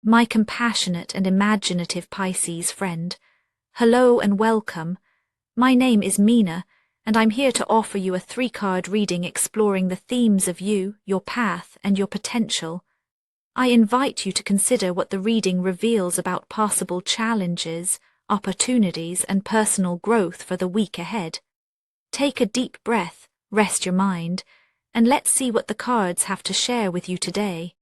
My compassionate and imaginative Pisces friend. Hello and welcome. My name is Mina, and I'm here to offer you a 3-card reading exploring the themes of you, your path, and your potential. I invite you to consider what the reading reveals about possible challenges, opportunities, and personal growth for the week ahead. Take a deep breath, rest your mind, and let's see what the cards have to share with you today.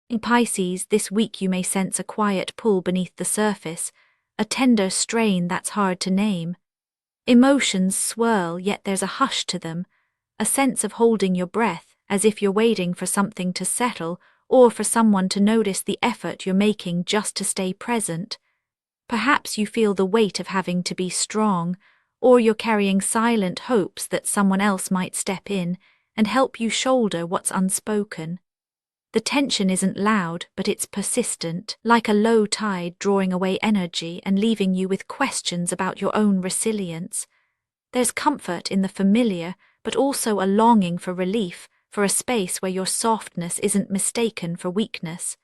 In Pisces, this week you may sense a quiet pull beneath the surface, a tender strain that's hard to name. Emotions swirl, yet there's a hush to them, a sense of holding your breath as if you're waiting for something to settle or for someone to notice the effort you're making just to stay present. Perhaps you feel the weight of having to be strong, or you're carrying silent hopes that someone else might step in and help you shoulder what's unspoken. The tension isn't loud, but it's persistent, like a low tide drawing away energy and leaving you with questions about your own resilience. There's comfort in the familiar, but also a longing for relief, for a space where your softness isn't mistaken for weakness.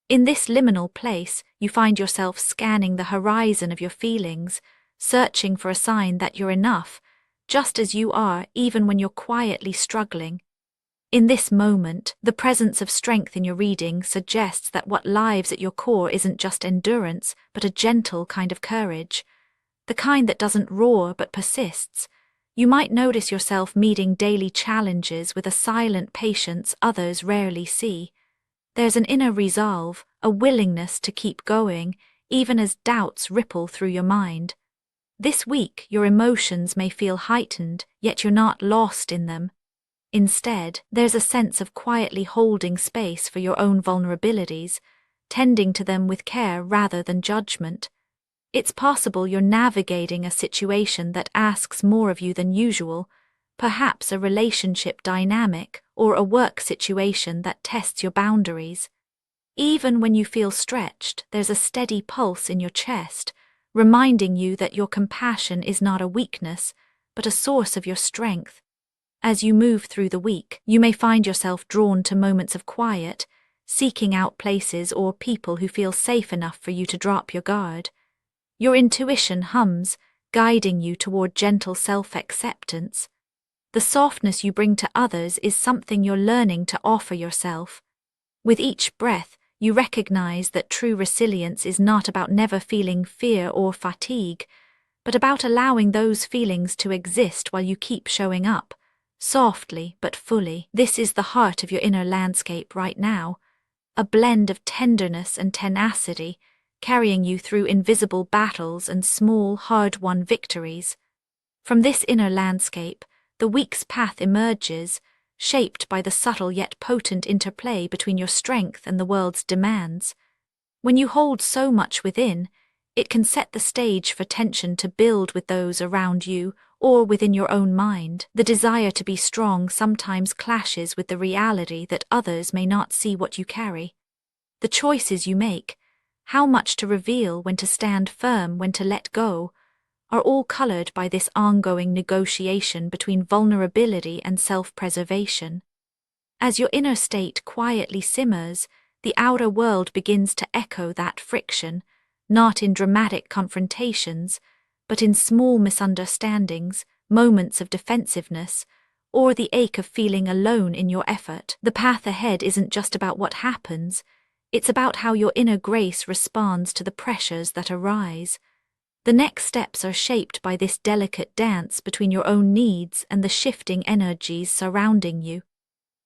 In this liminal place, you find yourself scanning the horizon of your feelings, searching for a sign that you're enough, just as you are even when you're quietly struggling. In this moment, the presence of strength in your reading suggests that what lives at your core isn't just endurance, but a gentle kind of courage. The kind that doesn't roar but persists. You might notice yourself meeting daily challenges with a silent patience others rarely see. There's an inner resolve, a willingness to keep going, even as doubts ripple through your mind. This week, your emotions may feel heightened, yet you're not lost in them. Instead, there's a sense of quietly holding space for your own vulnerabilities, tending to them with care rather than judgment. It's possible you're navigating a situation that asks more of you than usual, perhaps a relationship dynamic or a work situation that tests your boundaries. Even when you feel stretched, there's a steady pulse in your chest, reminding you that your compassion is not a weakness, but a source of your strength. As you move through the week, you may find yourself drawn to moments of quiet, seeking out places or people who feel safe enough for you to drop your guard. Your intuition hums, guiding you toward gentle self-acceptance. The softness you bring to others is something you're learning to offer yourself. With each breath, you recognize that true resilience is not about never feeling fear or fatigue, but about allowing those feelings to exist while you keep showing up. Softly but fully. This is the heart of your inner landscape right now, a blend of tenderness and tenacity, carrying you through invisible battles and small, hard-won victories. From this inner landscape, the week's path emerges, shaped by the subtle yet potent interplay between your strength and the world's demands. When you hold so much within, it can set the stage for tension to build with those around you or within your own mind. The desire to be strong sometimes clashes with the reality that others may not see what you carry. The choices you make, how much to reveal, when to stand firm, when to let go, are all colored by this ongoing negotiation between vulnerability and self-preservation. As your inner state quietly simmers, the outer world begins to echo that friction, not in dramatic confrontations, but in small misunderstandings, moments of defensiveness, or the ache of feeling alone in your effort. The path ahead isn't just about what happens, it's about how your inner grace responds to the pressures that arise. The next steps are shaped by this delicate dance between your own needs and the shifting energies surrounding you.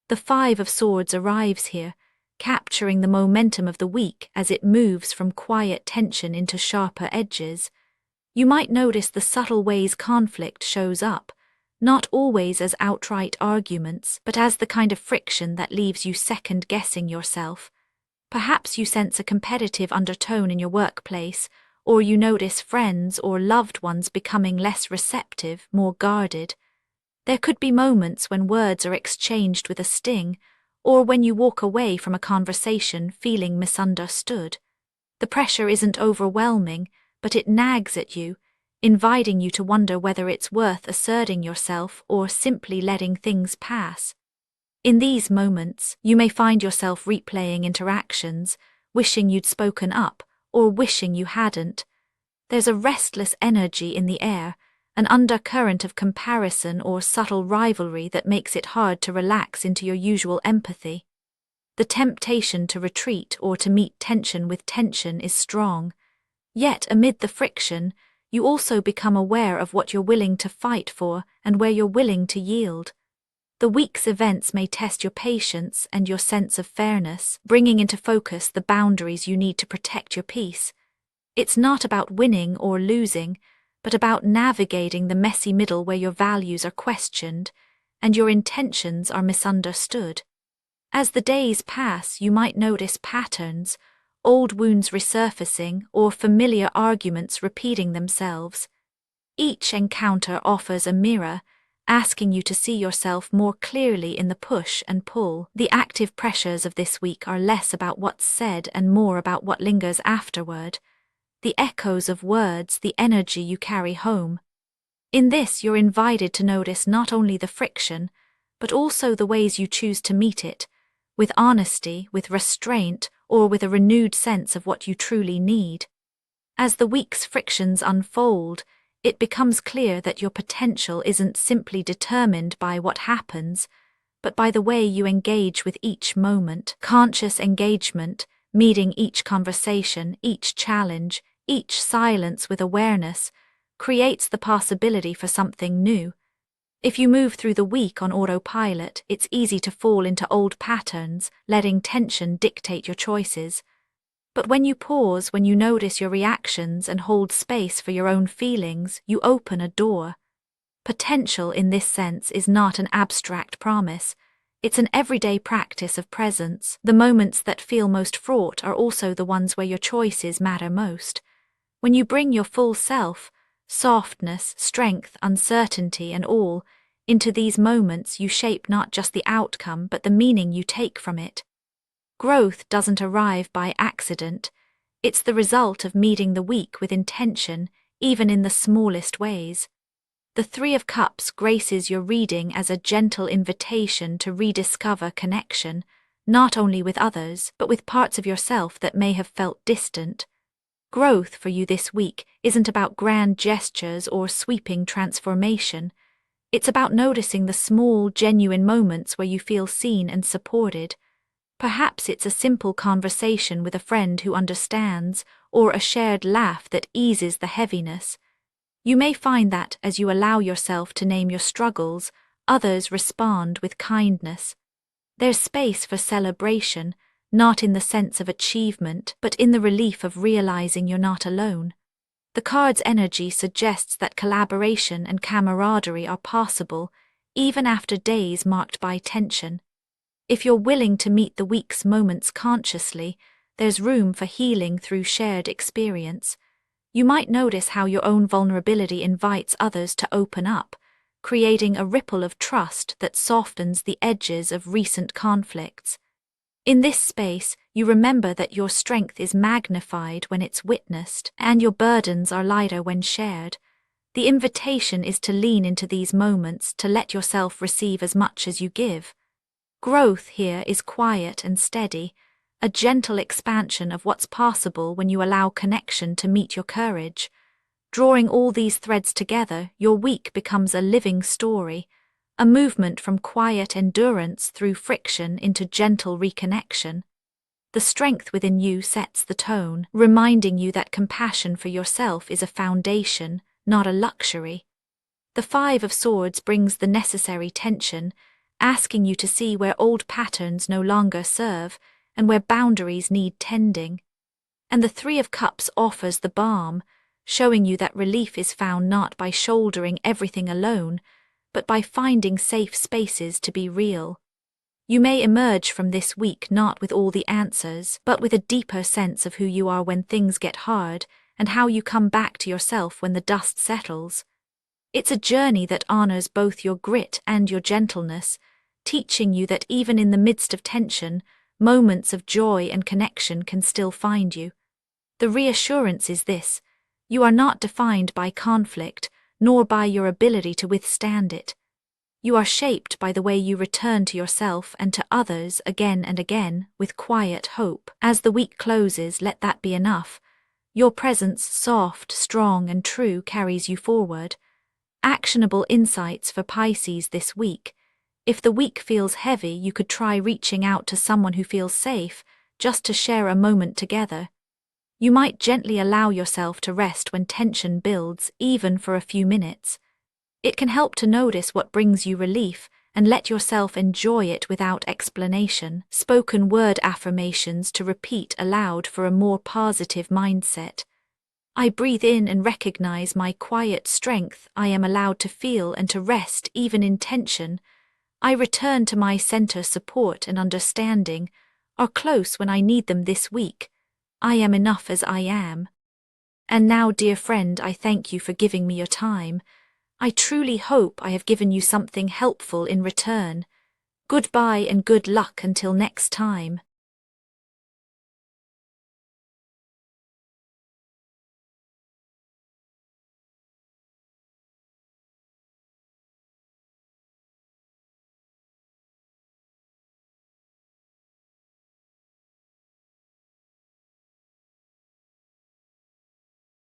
The 5 of Swords arrives here, capturing the momentum of the week as it moves from quiet tension into sharper edges. You might notice the subtle ways conflict shows up, not always as outright arguments, but as the kind of friction that leaves you second-guessing yourself. Perhaps you sense a competitive undertone in your workplace, or you notice friends or loved ones becoming less receptive, more guarded. There could be moments when words are exchanged with a sting, or when you walk away from a conversation feeling misunderstood. The pressure isn't overwhelming, but it nags at you, inviting you to wonder whether it's worth asserting yourself or simply letting things pass. In these moments, you may find yourself replaying interactions, wishing you'd spoken up, or wishing you hadn't. There's a restless energy in the air, an undercurrent of comparison or subtle rivalry that makes it hard to relax into your usual empathy. The temptation to retreat or to meet tension with tension is strong. Yet, amid the friction, you also become aware of what you're willing to fight for and where you're willing to yield. The week's events may test your patience and your sense of fairness, bringing into focus the boundaries you need to protect your peace. It's not about winning or losing, but about navigating the messy middle where your values are questioned and your intentions are misunderstood. As the days pass, you might notice patterns, old wounds resurfacing, or familiar arguments repeating themselves. Each encounter offers a mirror, asking you to see yourself more clearly in the push and pull. The active pressures of this week are less about what's said and more about what lingers afterward. The echoes of words, the energy you carry home. In this, you're invited to notice not only the friction, but also the ways you choose to meet it, with honesty, with restraint, or with a renewed sense of what you truly need. As the week's frictions unfold, it becomes clear that your potential isn't simply determined by what happens, but by the way you engage with each moment. Conscious engagement, meeting each conversation, each challenge, each silence with awareness, creates the possibility for something new. If you move through the week on autopilot, it's easy to fall into old patterns, letting tension dictate your choices. But when you pause, when you notice your reactions and hold space for your own feelings, you open a door. Potential in this sense is not an abstract promise. It's an everyday practice of presence. The moments that feel most fraught are also the ones where your choices matter most. When you bring your full self, softness, strength, uncertainty, and all, into these moments, you shape not just the outcome but the meaning you take from it. Growth doesn't arrive by accident. It's the result of meeting the week with intention, even in the smallest ways. The Three of Cups graces your reading as a gentle invitation to rediscover connection, not only with others, but with parts of yourself that may have felt distant. Growth for you this week isn't about grand gestures or sweeping transformation. It's about noticing the small, genuine moments where you feel seen and supported. Perhaps it's a simple conversation with a friend who understands, or a shared laugh that eases the heaviness. You may find that, as you allow yourself to name your struggles, others respond with kindness. There's space for celebration, not in the sense of achievement, but in the relief of realizing you're not alone. The card's energy suggests that collaboration and camaraderie are possible, even after days marked by tension. If you're willing to meet the week's moments consciously, there's room for healing through shared experience. You might notice how your own vulnerability invites others to open up, creating a ripple of trust that softens the edges of recent conflicts. In this space, you remember that your strength is magnified when it's witnessed, and your burdens are lighter when shared. The invitation is to lean into these moments, to let yourself receive as much as you give. Growth here is quiet and steady, a gentle expansion of what's possible when you allow connection to meet your courage. Drawing all these threads together, your week becomes a living story, a movement from quiet endurance through friction into gentle reconnection. The strength within you sets the tone, reminding you that compassion for yourself is a foundation, not a luxury. The Five of Swords brings the necessary tension, asking you to see where old patterns no longer serve and where boundaries need tending. And the Three of Cups offers the balm, showing you that relief is found not by shouldering everything alone, but by finding safe spaces to be real. You may emerge from this week not with all the answers, but with a deeper sense of who you are when things get hard and how you come back to yourself when the dust settles. It's a journey that honors both your grit and your gentleness, teaching you that even in the midst of tension, moments of joy and connection can still find you. The reassurance is this: you are not defined by conflict, nor by your ability to withstand it. You are shaped by the way you return to yourself and to others again and again with quiet hope. As the week closes, let that be enough. Your presence, soft, strong, and true, carries you forward. Actionable insights for Pisces this week. If the week feels heavy, you could try reaching out to someone who feels safe, just to share a moment together. You might gently allow yourself to rest when tension builds, even for a few minutes. It can help to notice what brings you relief and let yourself enjoy it without explanation. Spoken word affirmations to repeat aloud for a more positive mindset. I breathe in and recognize my quiet strength. I am allowed to feel and to rest even in tension. I return to my center. Support and understanding are close when I need them this week. I am enough as I am. And now, dear friend, I thank you for giving me your time. I truly hope I have given you something helpful in return. Goodbye and good luck until next time.